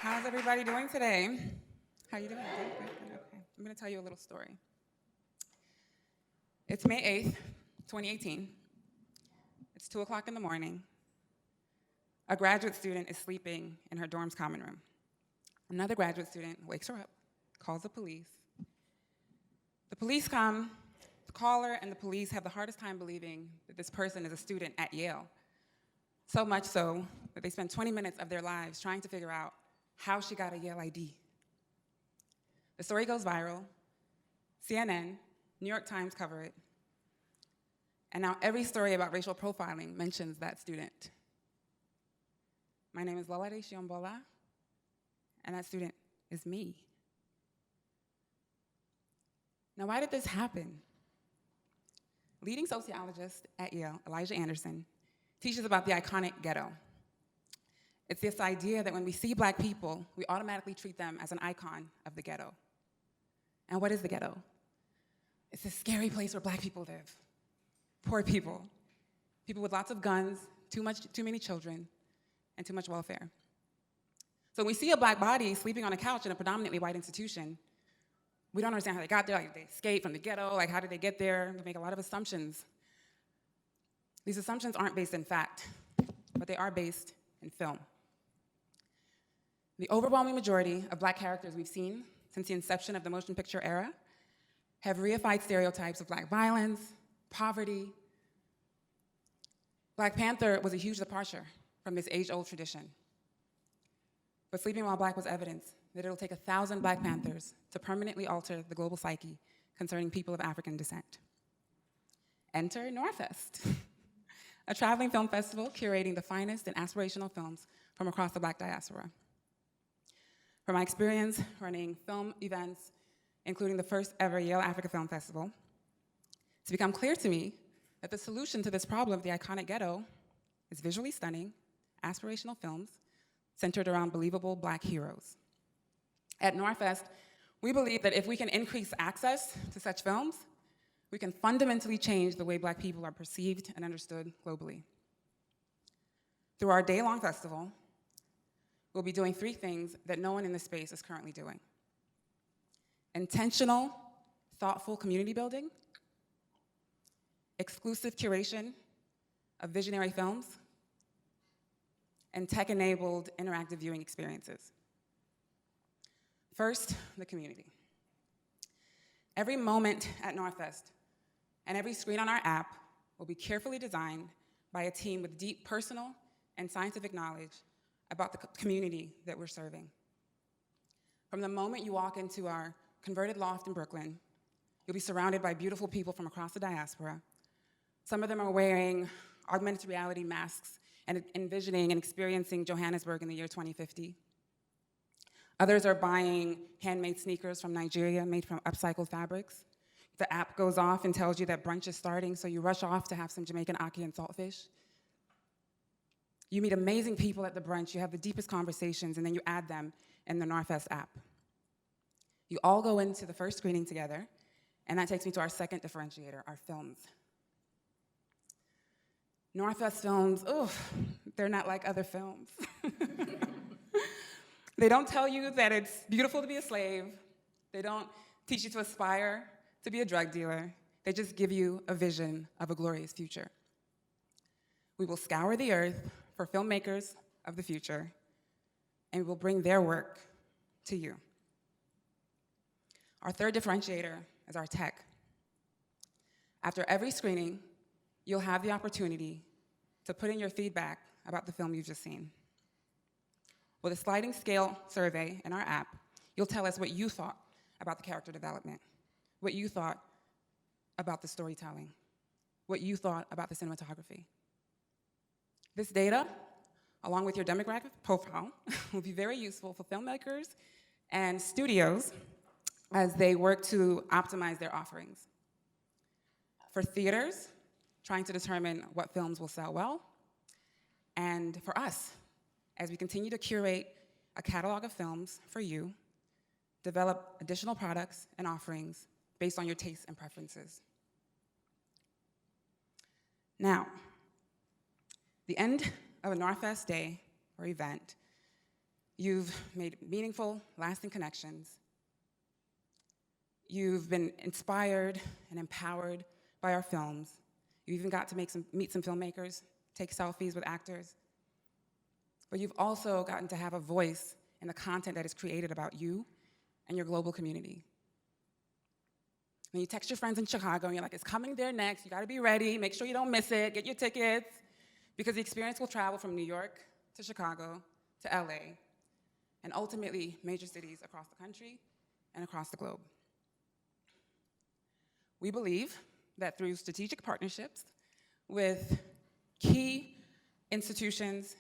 How's everybody doing today? How you doing? Good. Okay. I'm going to tell you a little story. It's May 8th, 2018. It's 2 o'clock in the morning. A graduate student is sleeping in her dorm's common room. Another graduate student wakes her up, calls the police. The police come, the caller and the police have the hardest time believing that this person is a student at Yale. So much so that they spend 20 minutes of their lives trying to figure out how she got a Yale ID. The story goes viral. CNN, New York Times cover it. And now every story about racial profiling mentions that student. My name is Lolade Siyonbola, and that student is me. Now, why did this happen? Leading sociologist at Yale, Elijah Anderson, teaches about the iconic ghetto. It's this idea that when we see Black people, we automatically treat them as an icon of the ghetto. And what is the ghetto? It's a scary place where Black people live. Poor people. People with lots of guns, too many children, and too much welfare. So when we see a Black body sleeping on a couch in a predominantly white institution, we don't understand how they got there. Like, they escaped from the ghetto. Like, how did they get there? We make a lot of assumptions. These assumptions aren't based in fact, but they are based in film. The overwhelming majority of Black characters we've seen since the inception of the motion picture era have reified stereotypes of Black violence, poverty. Black Panther was a huge departure from this age-old tradition. But Sleeping While Black was evidence that it'll take 1,000 Black Panthers to permanently alter the global psyche concerning people of African descent. Enter NOIR FEST, a traveling film festival curating the finest and aspirational films from across the Black diaspora. From my experience running film events, including the first ever Yale Africa Film Festival, it's become clear to me that the solution to this problem of the iconic ghetto is visually stunning, aspirational films centered around believable Black heroes. At NOIR FEST, we believe that if we can increase access to such films, we can fundamentally change the way Black people are perceived and understood globally. Through our day-long festival, we'll be doing 3 things that no one in this space is currently doing: intentional, thoughtful community building, exclusive curation of visionary films, and tech-enabled interactive viewing experiences. First, the community. Every moment at NOIR FEST and every screen on our app will be carefully designed by a team with deep personal and scientific knowledge about the community that we're serving. From the moment you walk into our converted loft in Brooklyn, you'll be surrounded by beautiful people from across the diaspora. Some of them are wearing augmented reality masks and envisioning and experiencing Johannesburg in the year 2050. Others are buying handmade sneakers from Nigeria made from upcycled fabrics. The app goes off and tells you that brunch is starting, so you rush off to have some Jamaican ackee and saltfish. You meet amazing people at the brunch, you have the deepest conversations, and then you add them in the NOIR FEST app. You all go into the first screening together, and that takes me to our second differentiator, our films. NOIR FEST films, they're not like other films. They don't tell you that it's beautiful to be a slave. They don't teach you to aspire to be a drug dealer. They just give you a vision of a glorious future. We will scour the earth for filmmakers of the future, and we will bring their work to you. Our third differentiator is our tech. After every screening, you'll have the opportunity to put in your feedback about the film you've just seen. With a sliding scale survey in our app, you'll tell us what you thought about the character development, what you thought about the storytelling, what you thought about the cinematography. This data, along with your demographic profile, will be very useful for filmmakers and studios as they work to optimize their offerings. For theaters, trying to determine what films will sell well, and for us, as we continue to curate a catalog of films for you, develop additional products and offerings based on your tastes and preferences. Now, the end of a NOIR FEST day or event You've made meaningful, lasting connections. You've been inspired and empowered by our films. You even got to meet some filmmakers, take selfies with actors. But you've also gotten to have a voice in the content that is created about you and your global community. When you text your friends in Chicago and you're like, it's coming there next, you gotta be ready, make sure you don't miss it, get your tickets, because the experience will travel from New York to Chicago to LA, and ultimately major cities across the country and across the globe. We believe that through strategic partnerships with key institutions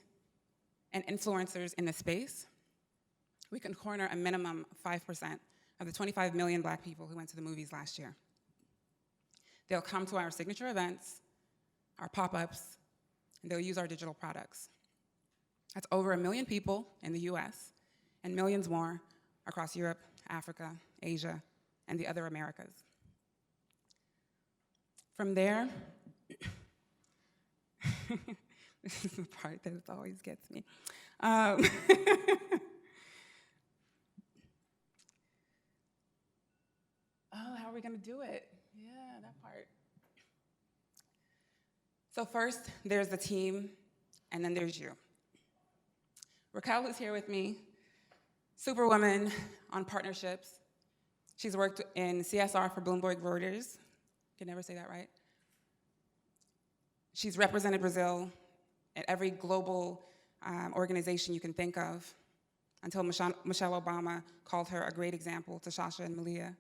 and influencers in the space, we can corner a minimum of 5% of the 25 million Black people who went to the movies last year. They'll come to our signature events, our pop-ups, and they'll use our digital products. That's over 1 million people in the US and millions more across Europe, Africa, Asia, and the other Americas. From there, this is the part that always gets me. Oh, how are we gonna do it? Yeah, that part. So first, there's the team, and then there's you. Raquel is here with me, superwoman on partnerships. She's worked in CSR for Bloomberg Reuters. Can never say that right. She's represented Brazil at every global organization you can think of, until Michelle Obama called her a great example to Shasha and Malia.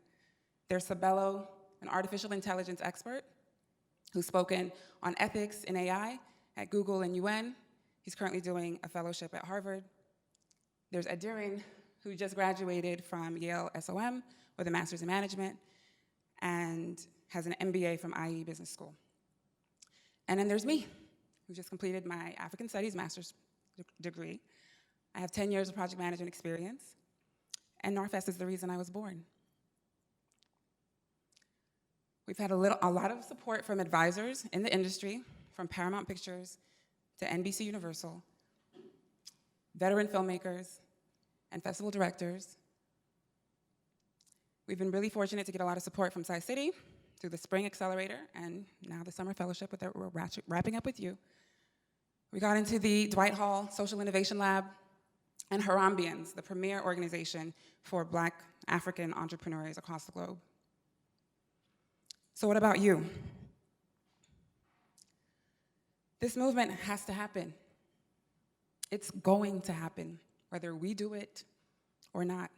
There's Sabelo, an artificial intelligence expert who's spoken on ethics in AI at Google and UN. He's currently doing a fellowship at Harvard. There's Adirin, who just graduated from Yale SOM with a master's in management and has an MBA from IE Business School. And then there's me, who just completed my African Studies master's degree. I have 10 years of project management experience, and NOIR FEST is the reason I was born. We've had a lot of support from advisors in the industry, from Paramount Pictures to NBC Universal, veteran filmmakers, and festival directors. We've been really fortunate to get a lot of support from Tsai City through the Spring Accelerator and now the Summer Fellowship that we're wrapping up with you. We got into the Dwight Hall Social Innovation Lab and Harambeans, the premier organization for Black African entrepreneurs across the globe. So what about you? This movement has to happen. It's going to happen, whether we do it or not.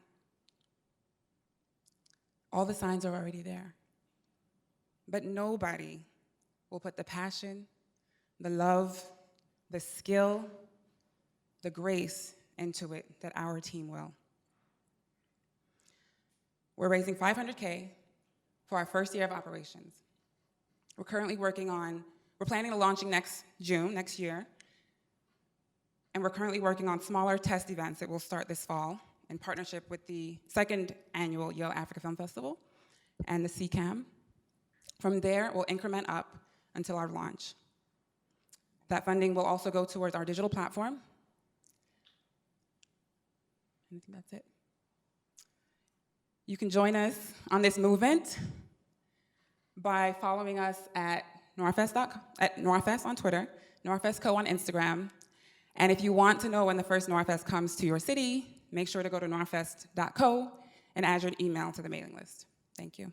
All the signs are already there. But nobody will put the passion, the love, the skill, the grace into it that our team will. We're raising $500K for our first year of operations. We're planning on launching next June, next year, and we're currently working on smaller test events that will start this fall in partnership with the second annual Yale Africa Film Festival and the CCAM. From there, we'll increment up until our launch. That funding will also go towards our digital platform. I think that's it. You can join us on this movement by following us at NOIR FEST on Twitter, NOIR FEST Co on Instagram. And if you want to know when the first NOIR FEST comes to your city, make sure to go to noirfest.co and add your email to the mailing list. Thank you.